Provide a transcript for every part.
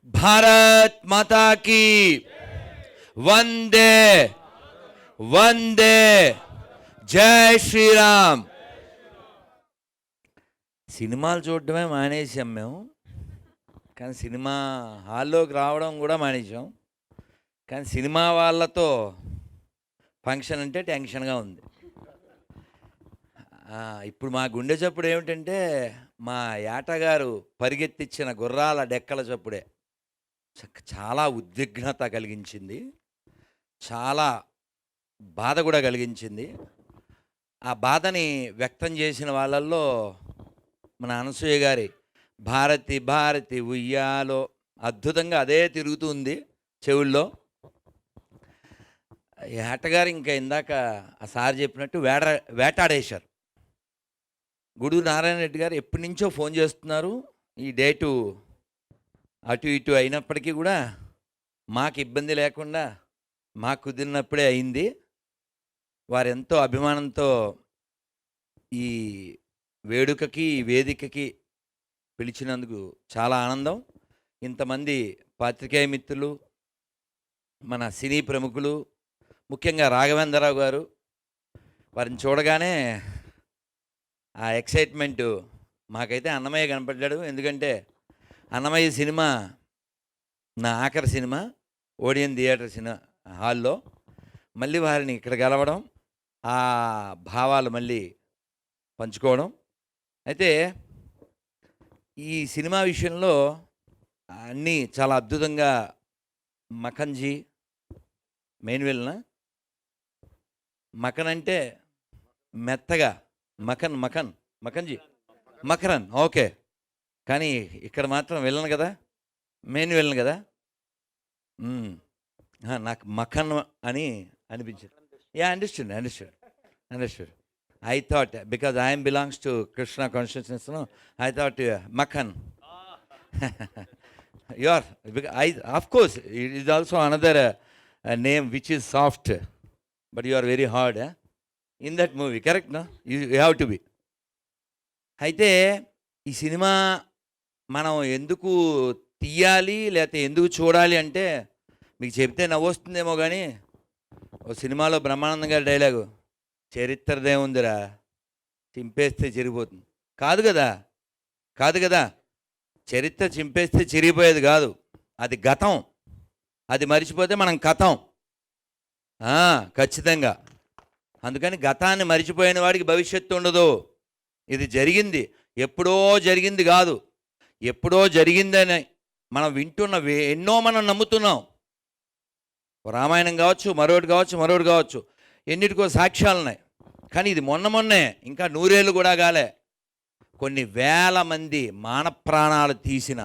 భారత్ మాతా key వందే వందే జై శ్రీరామ్. సినిమాలు చూడడమే మానేసాం మేము, కానీ సినిమా హాల్లోకి రావడం కూడా మానేసాం. కానీ సినిమా వాళ్ళతో ఫంక్షన్ అంటే టెన్షన్గా ఉంది. ఇప్పుడు మా గుండె చప్పుడు ఏమిటంటే మా ఏటగారు పరిగెత్తిచ్చిన గుర్రాల డెక్కల చప్పుడే చాలా ఉద్విగ్నత కలిగించింది, చాలా బాధ కూడా కలిగించింది. ఆ బాధని వ్యక్తం చేసిన వాళ్ళల్లో మన అనసూయ గారి భారతి భారతి ఉయ్యాలో అద్భుతంగా అదే తిరుగుతుంది చెవుల్లో. ఏటగారు ఇంకా ఇందాక ఆ సార్ చెప్పినట్టు వేటాడేశారు. గూడూరు నారాయణ రెడ్డి గారు ఎప్పటి నుంచో ఫోన్ చేస్తున్నారు. ఈ డేటు అటు ఇటు అయినప్పటికీ కూడా మాకు ఇబ్బంది లేకుండా మాకు కుదిరినప్పుడే అయింది. వారెంతో అభిమానంతో ఈ వేడుకకి వేదికకి పిలిచినందుకు చాలా ఆనందం. ఇంతమంది పాత్రికేయ మిత్రులు, మన సినీ ప్రముఖులు, ముఖ్యంగా రాఘవేంద్రరావు గారు, వారిని చూడగానే ఆ ఎక్సైట్మెంటు మాకైతే అన్నమయ్య కనపడ్డాడు. ఎందుకంటే అన్నమయ్య సినిమా నా ఆఖరి సినిమా ఓడియన్ థియేటర్ సినిమా హాల్లో. మళ్ళీ వారిని ఇక్కడ కలవడం, ఆ భావాలు మళ్ళీ పంచుకోవడం. అయితే ఈ సినిమా విషయంలో అన్నీ చాలా అద్భుతంగా మఖన్జీ మెయిన్ విలన. మఖన్ అంటే మెత్తగా, మఖన్జీ మకరన్, ఓకే. కానీ ఇక్కడ మాత్రం విలన్ కదా, మెయిన్ విలన్ కదా. నాకు మఖన్ అని అనిపించింది. Understood. I thought, because I am belongs to Krishna consciousness, no, I thought Makhan. Of course, it is also another name which is soft, but you are very hard in that movie, correct? No, you have to be. అయితే ఈ cinema మనం ఎందుకు తీయాలి లేకపోతే ఎందుకు చూడాలి అంటే మీకు చెప్తే నవ్వొస్తుందేమో, కానీ ఓ సినిమాలో బ్రహ్మానందం గారి డైలాగు, చరిత్రదేముందిరా చింపేస్తే చిరిగిపోతుంది. కాదు కదా. చరిత్ర చింపేస్తే చిరిగిపోయేది కాదు, అది గతం. అది మర్చిపోతే మనం కథం. ఖచ్చితంగా. అందుకని గతాన్ని మర్చిపోయిన వాడికి భవిష్యత్తు ఉండదు. ఇది జరిగింది, ఎప్పుడో జరిగింది కాదు, ఎప్పుడో జరిగిందని మనం వింటున్న ఎన్నో మనం నమ్ముతున్నాం. రామాయణం కావచ్చు, మరొకటి కావచ్చు, ఎన్నిటికో సాక్ష్యాలు ఉన్నాయి. కానీ ఇది మొన్నే, ఇంకా 100 ఏళ్ళు కూడా కాలే, కొన్ని వేల మంది మానప్రాణాలు తీసిన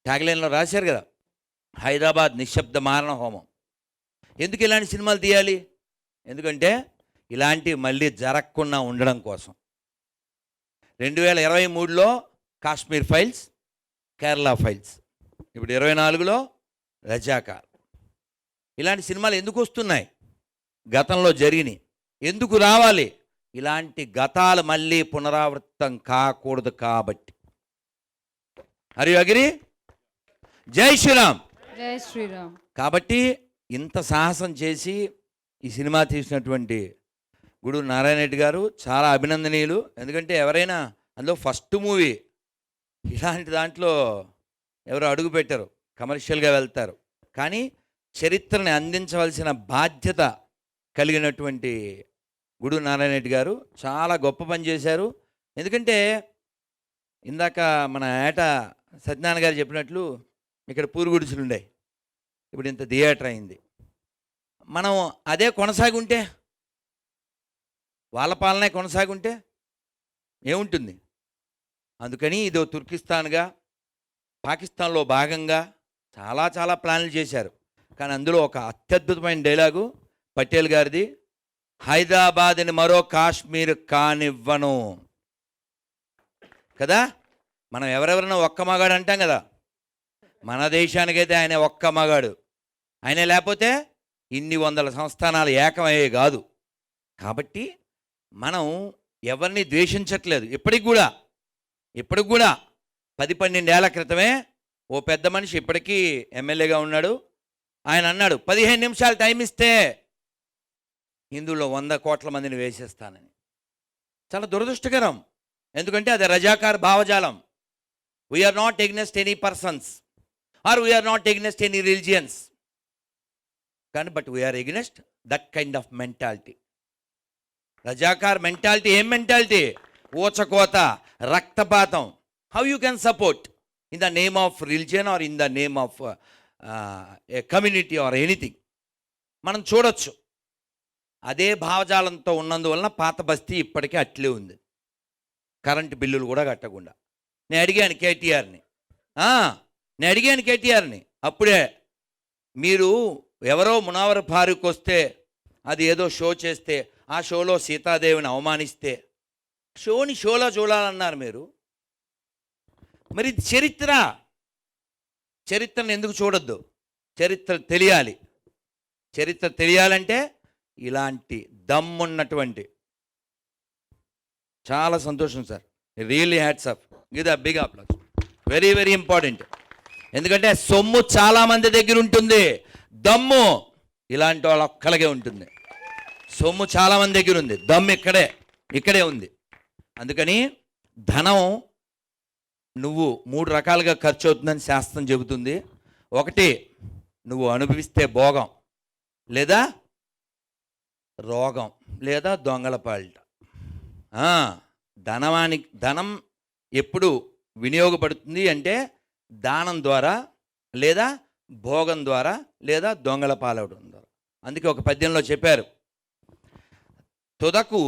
ట్యాగ్లైన్లో రాశారు కదా, హైదరాబాద్ నిశ్శబ్ద మారణ హోమం. ఎందుకు ఇలాంటి సినిమాలు తీయాలి? ఎందుకంటే ఇలాంటివి మళ్ళీ జరగకుండా ఉండడం కోసం. 2023లో కాశ్మీర్ ఫైల్స్, కేరళ ఫైల్స్, ఇప్పుడు 24లో రజాకార్. ఇలాంటి సినిమాలు ఎందుకు వస్తున్నాయి? గతంలో జరిగినాయి, ఎందుకు రావాలి? ఇలాంటి గతాలు మళ్ళీ పునరావృతం కాకూడదు కాబట్టి. Are you agree? జై శ్రీరామ్. జై శ్రీరామ్. కాబట్టి ఇంత సాహసం చేసి ఈ సినిమా తీసినటువంటి గూడూరు నారాయణ రెడ్డి గారు చాలా అభినందనీయులు. ఎందుకంటే ఎవరైనా అందులో ఫస్ట్ మూవీ ఇలాంటి దాంట్లో ఎవరు అడుగు పెట్టరు, కమర్షియల్గా వెళ్తారు. కానీ చరిత్రని అందించవలసిన బాధ్యత కలిగినటువంటి గూడూరు నారాయణ రెడ్డి గారు చాలా గొప్ప పని చేశారు. ఎందుకంటే ఇందాక మన ఏట సత్యనారాయణ గారు చెప్పినట్లు ఇక్కడ పూరుగుడిసెలు ఉన్నాయి, ఇప్పుడు ఇంత థియేటర్ అయింది. మనం అదే కొనసాగి ఉంటే, వాళ్ళ పాలనే కొనసాగుంటే ఏముంటుంది? అందుకని ఇదో తుర్కిస్తాన్గా, పాకిస్తాన్లో భాగంగా చాలా ప్లాన్లు చేశారు. కానీ అందులో ఒక అత్యద్భుతమైన డైలాగు పటేల్ గారిది, హైదరాబాద్ని మరో కాశ్మీర్ కానివ్వను కదా. మనం ఎవరెవరైనా ఒక్క మగాడు అంటాం కదా, మన దేశానికైతే ఆయన ఒక్క మగాడు. ఆయన లేకపోతే ఇన్ని వందల సంస్థానాలు ఏకమయ్యే కాదు. కాబట్టి మనం ఎవరిని ద్వేషించట్లేదు. ఇప్పటికి కూడా 10-12 ఏళ్ల క్రితమే ఓ పెద్ద మనిషి ఇప్పటికీ ఎమ్మెల్యేగా ఉన్నాడు. ఆయన అన్నాడు 15 నిమిషాలు టైం ఇస్తే హిందువుల్లో 100 కోట్ల మందిని వేసేస్తానని. చాలా దురదృష్టకరం. ఎందుకంటే అది రజాకార్ భావజాలం. We are not against any persons or we are not against any religions, కానీ but we are against that kind of mentality. Razakar mentality ఏం మెంటాలిటీ? ఊచకోత, రక్తపాతం. How you can support in the name of religion or in the name of a community or anything. మనం చూడొచ్చు. అదే భావజాలంతో ఉన్నందువలన పాత బస్తీ ఇప్పటికీ అట్లే ఉంది, కరెంటు బిల్లులు కూడా కట్టకుండా. నేను అడిగాను కేటీఆర్ని అప్పుడే, మీరు ఎవరో మునావర్ ఫారూక్ వస్తే అది ఏదో షో చేస్తే ఆ షోలో సీతాదేవిని అవమానిస్తే షోలో చూడాలన్నారు మీరు. మరి చరిత్రను ఎందుకు చూడొద్దు? చరిత్ర తెలియాలంటే ఇలాంటి దమ్మున్నటువంటి, చాలా సంతోషం sir, really hats off, give the big applause, very very important. ఎందుకంటే సొమ్ము చాలామంది దగ్గర ఉంటుంది, దమ్ము ఇలాంటి వాళ్ళ ఒక్కలగే ఉంటుంది. సొమ్ము చాలామంది దగ్గర ఉంది, దమ్ము ఇక్కడే ఉంది. అందుకని ధనం నువ్వు 3 రకాలుగా ఖర్చు అవుతుందని శాస్త్రం చెబుతుంది. ఒకటి, నువ్వు అనుభవిస్తే భోగం, లేదా రోగం, లేదా దొంగల పాలిట. ధనం ఎప్పుడు వినియోగపడుతుంది అంటే దానం ద్వారా, లేదా భోగం ద్వారా, లేదా దొంగల పాలవడం ద్వారా. అందుకే ఒక పద్యంలో చెప్పారు, తుదకు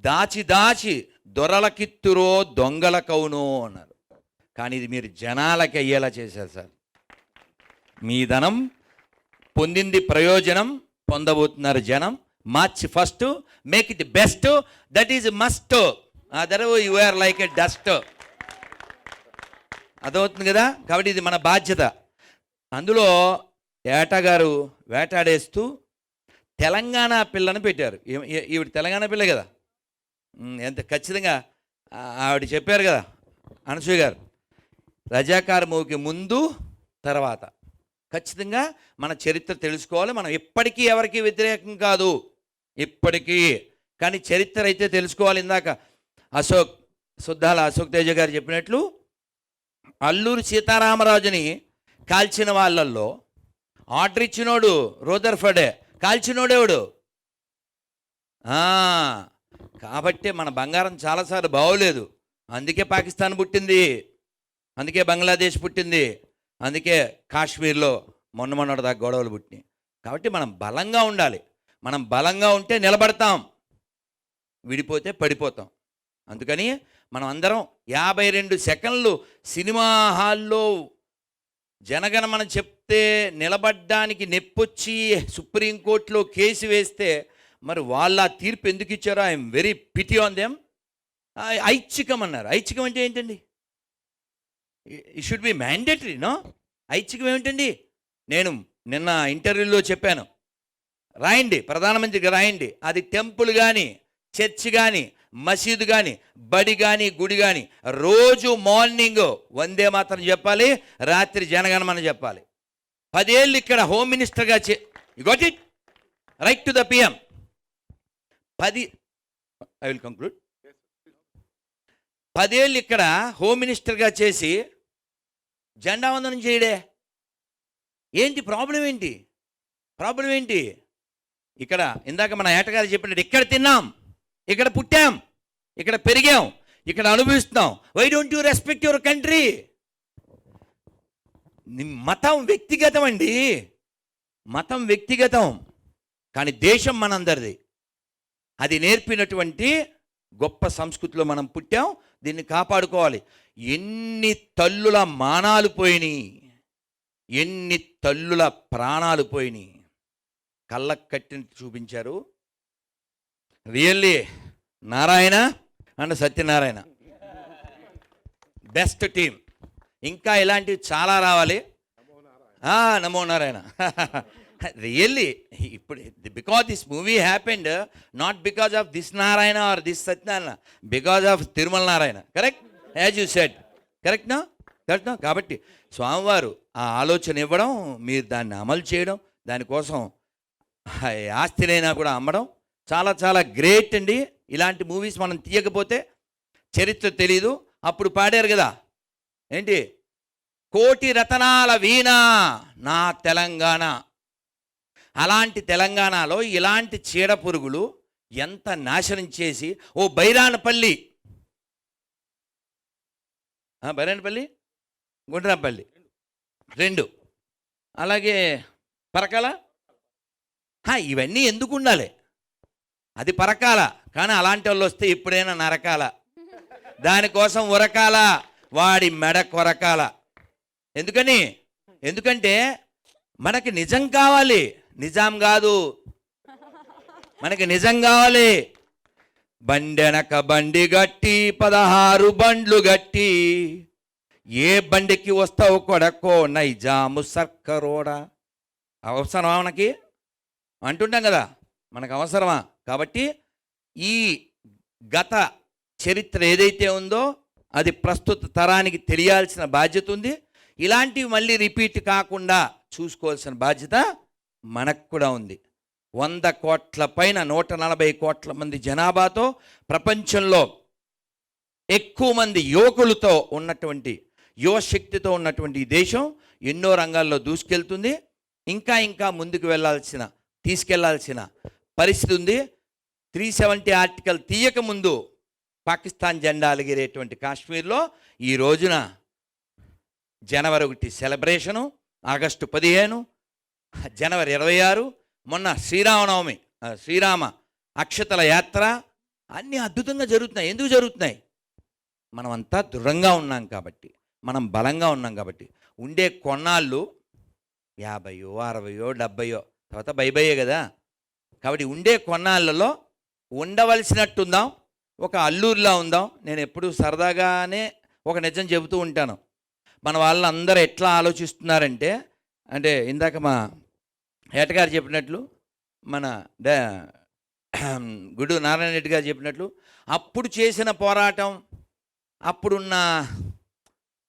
దాచి దొరలకిత్తురో దొంగల కౌను అన్నారు. కానీ ఇది మీరు జనాలకి అయ్యేలా చేశారు సార్. మీ ధనం పొందింది ప్రయోజనం, పొందబోతున్నారు జనం. March 1 make it best, that is must, other you are like a dust. అదవుతుంది కదా. కాబట్టి ఇది మన బాధ్యత. అందులో ఏటగారు వేటాడేస్తూ తెలంగాణ పిల్లని పెట్టారు. ఈవిడ తెలంగాణ పిల్ల కదా, ఎంత ఖచ్చితంగా ఆవిడ చెప్పారు కదా అనసూయ గారు, రజాకార్ మూవీకి ముందు తర్వాత ఖచ్చితంగా మన చరిత్ర తెలుసుకోవాలి. మనం ఎప్పటికీ ఎవరికి వ్యతిరేకం కాదు, ఇప్పటికీ. కానీ చరిత్ర అయితే తెలుసుకోవాలి. ఇందాక సుద్దాల అశోక్ తేజ గారు చెప్పినట్లు అల్లూరి సీతారామరాజుని కాల్చిన వాళ్ళల్లో ఆర్డర్ ఇచ్చినోడు రూదర్ఫర్డే, కాల్చినోడేవాడు. కాబట్టే మన బంగారం చాలాసార్లు బాగోలేదు. అందుకే పాకిస్తాన్ పుట్టింది, అందుకే బంగ్లాదేశ్ పుట్టింది, అందుకే కాశ్మీర్లో మొన్నటి దాకా గొడవలు పుట్టినాయి. కాబట్టి మనం బలంగా ఉండాలి. మనం బలంగా ఉంటే నిలబడతాం, విడిపోతే పడిపోతాం. అందుకని మనం అందరం 52 సెకండ్లు సినిమా హాల్లో జనగణమన చెప్తే నిలబడ్డానికి నెప్పొచ్చి సుప్రీంకోర్టులో కేసు వేస్తే మరి వాళ్ళ తీర్పు ఎందుకు ఇచ్చారో I'm very pity on them. ఐచ్ఛికం అన్నారు. ఐచ్ఛికం అంటే ఏంటండి? It should be mandatory, no? ఐచ్ఛికం ఏమిటండి? నేను నిన్న ఇంటర్వ్యూలో చెప్పాను, రాయండి, ప్రధానమంత్రికి రాయండి. అది టెంపుల్ కానీ, చర్చ్ కానీ, మసీదు కానీ, బడి కానీ, గుడి కానీ రోజు మార్నింగ్ వందే మాత్రం చెప్పాలి, రాత్రి జనగణమన చెప్పాలి. 10 ఏళ్ళు ఇక్కడ హోమ్ మినిస్టర్గా you got it, right to the PM. I will conclude. 10 ఏళ్ళు ఇక్కడ హోమ్ మినిస్టర్గా చేసి జెండా వందనం చేయడే. ఏంటి ప్రాబ్లం ఏంటి? ఇక్కడ ఇందాక మన ఏటగారు చెప్పినట్టు ఇక్కడ తిన్నాం, ఇక్కడ పుట్టాం, ఇక్కడ పెరిగాం, ఇక్కడ అనుభవిస్తున్నాం. Why don't you respect your country? మతం వ్యక్తిగతం అండి, మతం వ్యక్తిగతం, కానీ దేశం మనందరిది. అది నేర్పినటువంటి గొప్ప సంస్కృతిలో మనం పుట్టాం, దీన్ని కాపాడుకోవాలి. ఎన్ని తల్లుల మానాలు పోయినాయి, ఎన్ని తల్లుల ప్రాణాలు పోయినాయి, కళ్ళకు కట్టిన చూపించారు. Really Narayana and Satyanarayana best team. ఇంకా ఇలాంటివి చాలా రావాలి. నమో నారాయణ. రియల్లీ ఇప్పుడు because this movie happened not because of this Narayana or this Satyanarayana, because of Tirumala Narayana. Correct, as you said. Correct no? Correct. కాబట్టి స్వామివారు ఆ ఆలోచన ఇవ్వడం, మీరు దాన్ని అమలు చేయడం, దానికోసం ఆస్తినైనా కూడా అమ్మడం చాలా చాలా గ్రేట్ అండి. ఇలాంటి మూవీస్ మనం తీయకపోతే చరిత్ర తెలీదు. అప్పుడు పాడారు కదా ఏంటి, కోటి రతనాల వీణ నా తెలంగాణ. అలాంటి తెలంగాణలో ఇలాంటి చీడ పురుగులు ఎంత నాశనం చేసి, ఓ బైరానపల్లి, బైరానపల్లి గుండ్రాపల్లి 2, అలాగే పరకాల, ఇవన్నీ ఎందుకు ఉండాలి? అది పరకాల, కానీ అలాంటి వాళ్ళు వస్తే ఎప్పుడైనా నరకాల, దానికోసం ఉరకాల, వాడి మెడ కొరకాల. ఎందుకంటే మనకి నిజం కావాలి, నిజాం కాదు. మనకి నిజం కావాలి. బండెనక బండి గట్టి 16 బండ్లు గట్టి, ఏ బండికి వస్తావు కొడకో నైజాము సర్కరోడా. అవసరమా మనకి అంటుంటాం కదా, మనకు అవసరమా? కాబట్టి ఈ గత చరిత్ర ఏదైతే ఉందో అది ప్రస్తుత తరానికి తెలియాల్సిన బాధ్యత ఉంది. ఇలాంటివి మళ్ళీ రిపీట్ కాకుండా చూసుకోవాల్సిన బాధ్యత మనకు కూడా ఉంది. 100 కోట్ల పైన 140 కోట్ల మంది జనాభాతో ప్రపంచంలో ఎక్కువ మంది యువకులతో ఉన్నటువంటి, యువశక్తితో ఉన్నటువంటి ఈ దేశం ఎన్నో రంగాల్లో దూసుకెళ్తుంది. ఇంకా ముందుకు తీసుకెళ్లాల్సిన పరిస్థితి ఉంది. 370 ఆర్టికల్ తీయకముందు పాకిస్తాన్ జెండా అలిగిరేటువంటి కాశ్మీర్లో ఈ రోజున జనవరి 1 సెలబ్రేషను, ఆగస్టు 15, జనవరి 26, మొన్న శ్రీరామనవమి, శ్రీరామ అక్షతల యాత్ర, అన్నీ అద్భుతంగా జరుగుతున్నాయి. ఎందుకు జరుగుతున్నాయి? మనమంతా దృఢంగా ఉన్నాం కాబట్టి, మనం బలంగా ఉన్నాం కాబట్టి. ఉండే కొన్నాళ్ళు 50, 60, 70 తర్వాత బైబయ్యే కదా. కాబట్టి ఉండే కొన్నాళ్ళలో ఉండవలసినట్టుందాం, ఒక అల్లూరిలా ఉందాం. నేను ఎప్పుడు సరదాగానే ఒక నిజం చెబుతూ ఉంటాను. మన వాళ్ళందరూ ఎట్లా ఆలోచిస్తున్నారంటే, అంటే ఇందాక మా ఏటగారు చెప్పినట్లు, మన గుడు నారాయణ రెడ్డి గారు చెప్పినట్లు, అప్పుడు చేసిన పోరాటం, అప్పుడున్న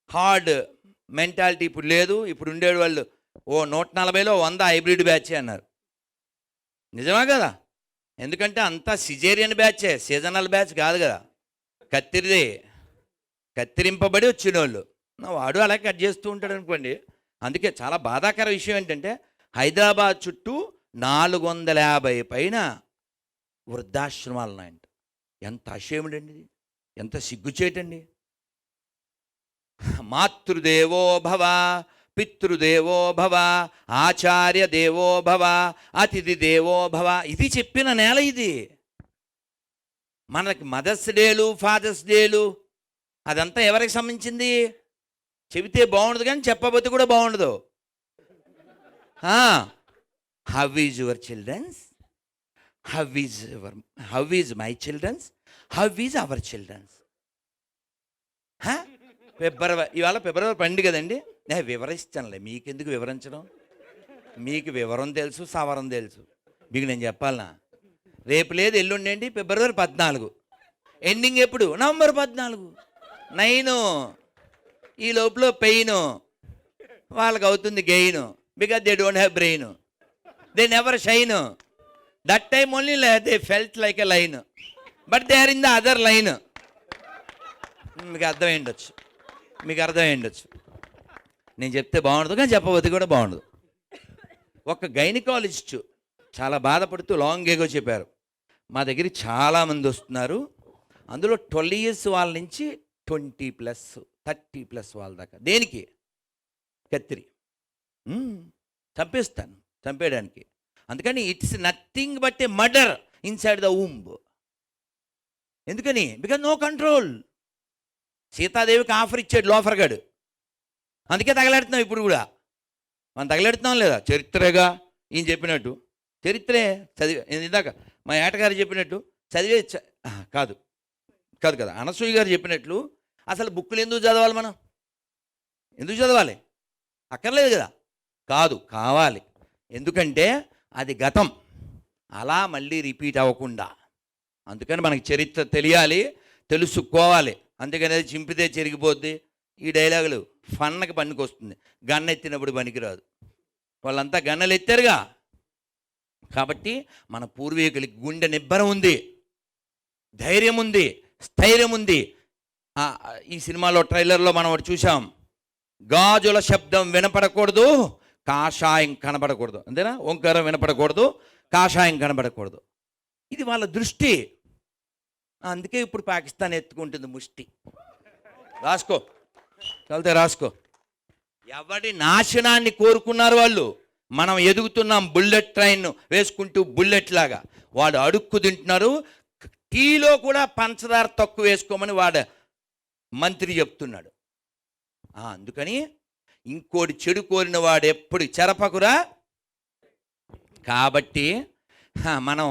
హార్డ్ మెంటాలిటీ ఇప్పుడు లేదు. ఇప్పుడు ఉండేవాళ్ళు వాళ్ళు 140లో 100 హైబ్రిడ్ బ్యాచే అన్నారు. నిజమా కదా? ఎందుకంటే అంతా సిజేరియన్ బ్యాచే, సీజనల్ బ్యాచ్ కాదు కదా. కత్తిరింపబడి వచ్చిన వాళ్ళు, వాడు అలా కట్ చేస్తూ ఉంటాడు అనుకోండి. అందుకే చాలా బాధాకర విషయం ఏంటంటే, హైదరాబాద్ చుట్టూ 450 పైన వృద్ధాశ్రమాలు ఉన్నాయంట. ఎంత అషేముడండి, ఎంత సిగ్గుచేటండి. మాతృదేవో భవ, పితృదేవో భవ, ఆచార్య దేవో భవ, అతిథి దేవో భవ. ఇది చెప్పిన నేల ఇది. మనకి మదర్స్ డేలు, ఫాదర్స్ డేలు అదంతా ఎవరికి సంబంధించింది? చెబితే బాగుండదు కానీ చెప్పబోతే కూడా బాగుండదు. How is your childrens, how is my childrens, how is our childrens. ఇవాళ ఫిబ్రవరి 12 కదండి. నేను వివరిస్తానులే, మీకెందుకు వివరించడం? మీకు వివరం తెలుసు, సవరం తెలుసు. మీకు నేను చెప్పాలనా? రేపు లేదు, ఎల్లుండండి ఫిబ్రవరి 14. ఎండింగ్ ఎప్పుడు? నవంబర్ 14, 9. ఈ లోపల పెయిన్ వాళ్ళకి అవుతుంది gain, because they don't have brain, they never shine. That time only they felt like a line, but they are in the other line. మీకు అర్థమై ఉండొచ్చు. నేను చెప్తే బాగుండదు కానీ చెప్పబోతే కూడా బాగుండదు. ఒక గైనకాలజిస్ట్ చాలా బాధపడుతూ లాంగ్ ఏగో చెప్పారు, మా దగ్గరికి చాలామంది వస్తున్నారు, అందులో 12 years వాళ్ళ నుంచి 20+, 30+ వాళ్ళ దాకా. దేనికి? కత్తిరి చంపేయడానికి. అందుకని it's nothing but a murder inside the womb. ఎందుకని? Because no control. సీతాదేవికి ఆఫర్ ఇచ్చాడు లోఫర్ గాడు, అందుకే తగలెడుతున్నాం. ఇప్పుడు కూడా మనం తగలెడుతున్నాం లేదా? చరిత్రగా ఈయన చెప్పినట్టు, చరిత్రే చదివే. ఇందాక మా ఏటగారు చెప్పినట్టు చదివే కాదు కదా, అనసూయ గారు చెప్పినట్లు అసలు బుక్కులు ఎందుకు చదవాలి? మనం ఎందుకు చదవాలి? అక్కర్లేదు కదా. కావాలి. ఎందుకంటే అది గతం, అలా మళ్ళీ రిపీట్ అవ్వకుండా. అందుకని మనకి చరిత్ర తెలియాలి, తెలుసుకోవాలి. అందుకని అది చింపితే చెరిగిపోద్ది, ఈ డైలాగులు ఫన్నకి పనికి వస్తుంది, గన్న ఎత్తినప్పుడు పనికిరాదు. వాళ్ళంతా గన్నలు ఎత్తారుగా. కాబట్టి మన పూర్వీకులకి గుండె నిబ్బరం ఉంది, ధైర్యం ఉంది, స్థైర్యం ఉంది. ఈ సినిమాలో ట్రైలర్లో మనం ఒకటి చూసాం, గాజుల శబ్దం వినపడకూడదు, కాషాయం కనబడకూడదు, అంతేనా? ఓంకారం వినపడకూడదు, కాషాయం కనబడకూడదు. ఇది వాళ్ళ దృష్టి. అందుకే ఇప్పుడు పాకిస్తాన్ ఎత్తుకుంటుంది ముష్టి. రాసుకో, చదివితే రాసుకో. ఎవడి నాశనాన్ని కోరుకున్నారు వాళ్ళు. మనం ఎదుగుతున్నాం బుల్లెట్ ట్రైన్ వేసుకుంటూ, బుల్లెట్ లాగా. వాడు అడుక్కు తింటున్నారు. టీలో కూడా పంచదార తక్కువ వేసుకోమని వాడు మంత్రి చెప్తున్నాడు. అందుకని ఇంకోటి చెడు కోరిన వాడు ఎప్పుడు చెరపకురా. కాబట్టి మనం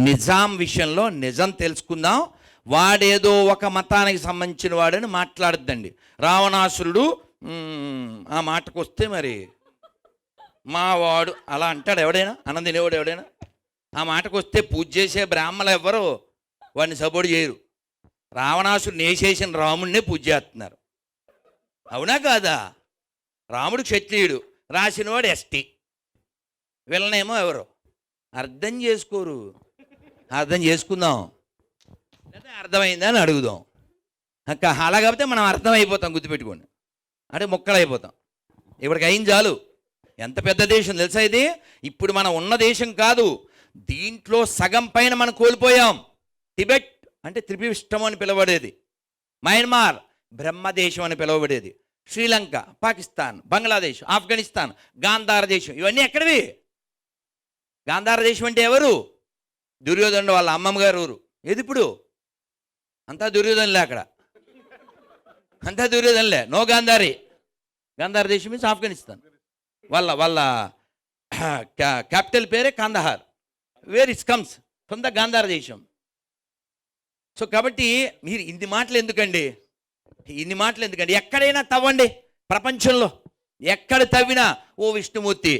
నిజాం విషయంలో నిజం తెలుసుకుందాం. వాడేదో ఒక మతానికి సంబంధించిన వాడని మాట్లాడద్దండి. రావణాసురుడు ఆ మాటకు వస్తే మరి మా వాడు అలా అంటాడు ఎవడైనా, అన్నం తినేవాడు ఎవడైనా. ఆ మాటకు వస్తే పూజ చేసే బ్రాహ్మణులు ఎవ్వరు వాడిని సపోర్ట్ చేయరు. రావణాసురుని వేసేసిన రాముడినే పూజ చేస్తున్నారు. అవునా కాదా? రాముడు క్షత్రియుడు, రాసినవాడు ఎస్టీ, వీళ్ళనేమో ఎవరు అర్థం చేసుకోరు. అర్థం చేసుకుందాం, లేదా అర్థమైందా అని అడుగుదాం. అలా కాకపోతే మనం అర్థమైపోతాం, గుర్తుపెట్టుకోండి. అంటే ముక్కలైపోతాం. ఇప్పటికి అయింది చాలు. ఎంత పెద్ద దేశం తెలుసా ఇది? ఇప్పుడు మనం ఉన్న దేశం కాదు, దీంట్లో సగం పైన మనం కోల్పోయాం. టిబెట్ అంటే త్రిపిష్టం అని పిలవబడేది, మయన్మార్ బ్రహ్మదేశం అని పిలువబడేది, శ్రీలంక, పాకిస్తాన్, బంగ్లాదేశ్, ఆఫ్ఘనిస్తాన్, గాంధార దేశం, ఇవన్నీ ఎక్కడివి? గాంధార దేశం అంటే ఎవరు? దుర్యోధనుడు వాళ్ళ అమ్మమ్మ గారు ఊరు. ఏది ఇప్పుడు? అంతా దుర్యోధనులే అక్కడ, అంతా దుర్యోధనులే. నో గాంధారి. గాంధార దేశం మీన్స్ ఆఫ్ఘనిస్తాన్. వాళ్ళ క్యాపిటల్ పేరే Kandahar. Where it's comes from the Gandhara దేశం. సో కాబట్టి మీరు ఇన్ని మాటలు ఎందుకండి, ఇన్ని మాటలు ఎందుకండి? ఎక్కడైనా తవ్వండి ప్రపంచంలో, ఎక్కడ తవ్వినా ఓ విష్ణుమూర్తి,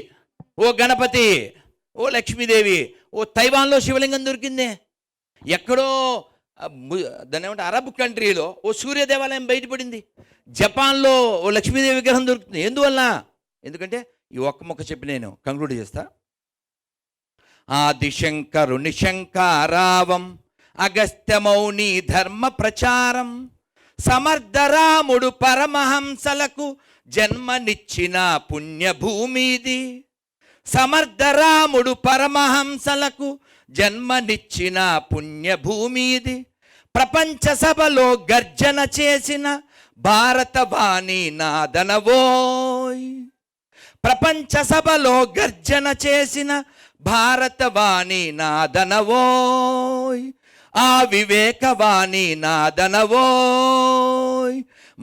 ఓ గణపతి, ఓ లక్ష్మీదేవి. ఓ తైవాన్లో శివలింగం దొరికింది. ఎక్కడో దాన్ని ఏమంటే అరబ్ కంట్రీలో ఓ సూర్య దేవాలయం బయటపడింది. జపాన్లో ఓ లక్ష్మీదేవి విగ్రహం దొరుకుతుంది. ఎందువల్ల? ఎందుకంటే ఈ ఒక్క మొక్క చెప్పి నేను కంక్లూడ్ చేస్తా. ఆదిశంకరుని శంకారావం, అగస్త్యమౌని ధర్మ ప్రచారం, సమర్థరాముడు పరమహంసలకు జన్మనిచ్చిన పుణ్యభూమిది. సమర్థరాముడు పరమహంసలకు జన్మనిచ్చిన పుణ్యభూమిది. ప్రపంచ సభలో గర్జన చేసిన భారతవాణి నాదనవోయ్. ప్రపంచ సభలో గర్జన చేసిన భారతవాణి నాదనవోయ్. ఆ వివేకవాణి నాదనవోయ్.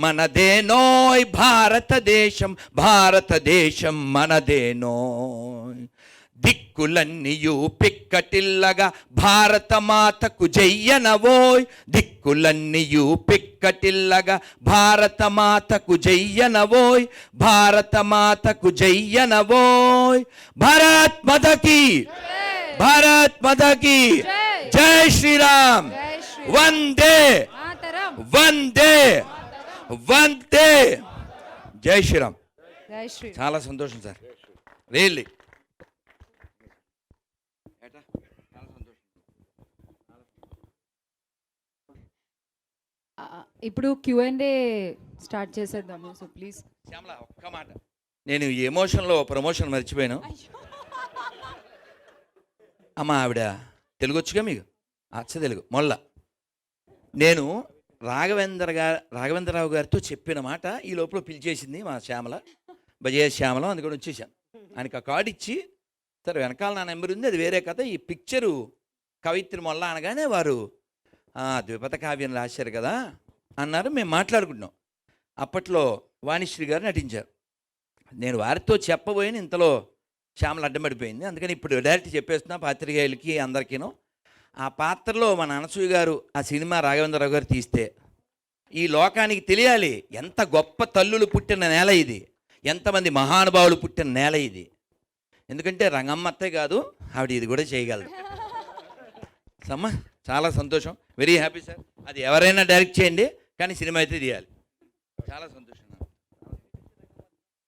మనదేనోయ్ భారతదేశం, భారతదేశం మనదేనోయ్. దిక్కులన్నీయు పిక్కటిల్లగా భారత మాతకు జయ్యనవోయ్. దిక్కులన్నీయు పిక్కటిల్లగా భారత మాతకు జయ్యనవోయ్. భారత మాతకు జయ్యనవోయ్. భారత్ మాతకి, భారత్ మాతకి జై శ్రీరామ్. వందే వందే వందే. జై శ్రీరామ్. చాలా సంతోషం సార్, రియల్లీ. ఇప్పుడు Q&A స్టార్ట్ చేసేద్దాము. సో ప్లీజ్ శ్యామల ఒక్క మాట, నేను ఈ ఎమోషన్లో ప్రమోషన్ మర్చిపోయాను. అమ్మ ఆవిడ తెలుగు వచ్చుగా మీకు? అచ్చ తెలుగు మొల్ల. నేను రాఘవేంద్రరావు గారితో చెప్పిన మాట ఈ లోపల పిలిచేసింది మా శ్యామల, బజే శ్యామల. అందుకని వచ్చేసాను. ఆయనకి ఆ కార్డు ఇచ్చి, సరే వెనకాల నా నెంబర్ ఉంది, అది వేరే కథ. ఈ పిక్చరు కవిత్రి మొల్ల అనగానే వారు ద్విపద కావ్యం రాశారు కదా అన్నారు. మేము మాట్లాడుకుంటున్నాం. అప్పట్లో వాణిశ్రీ గారు నటించారు. నేను వారితో చెప్పబోయిన ఇంతలో శ్యామల అడ్డమడిపోయింది. అందుకని ఇప్పుడు డైరెక్ట్ చెప్పేస్తున్నా పాత్రికేయులకి అందరికీను. ఆ పాత్రలో మన అనసూయ గారు ఆ సినిమా రాఘవేంద్రరావు గారు తీస్తే ఈ లోకానికి తెలియాలి ఎంత గొప్ప తల్లులు పుట్టిన నేల ఇది, ఎంతమంది మహానుభావులు పుట్టిన నేల ఇది. ఎందుకంటే రంగమ్మత్తే కాదు, ఆవిడ ఇది కూడా చేయగలరు. సమ్మ చాలా సంతోషం, వెరీ హ్యాపీ సార్. అది ఎవరైనా డైరెక్ట్ చేయండి, కానీ సినిమా అయితే తీయాలి. చాలా సంతోషం.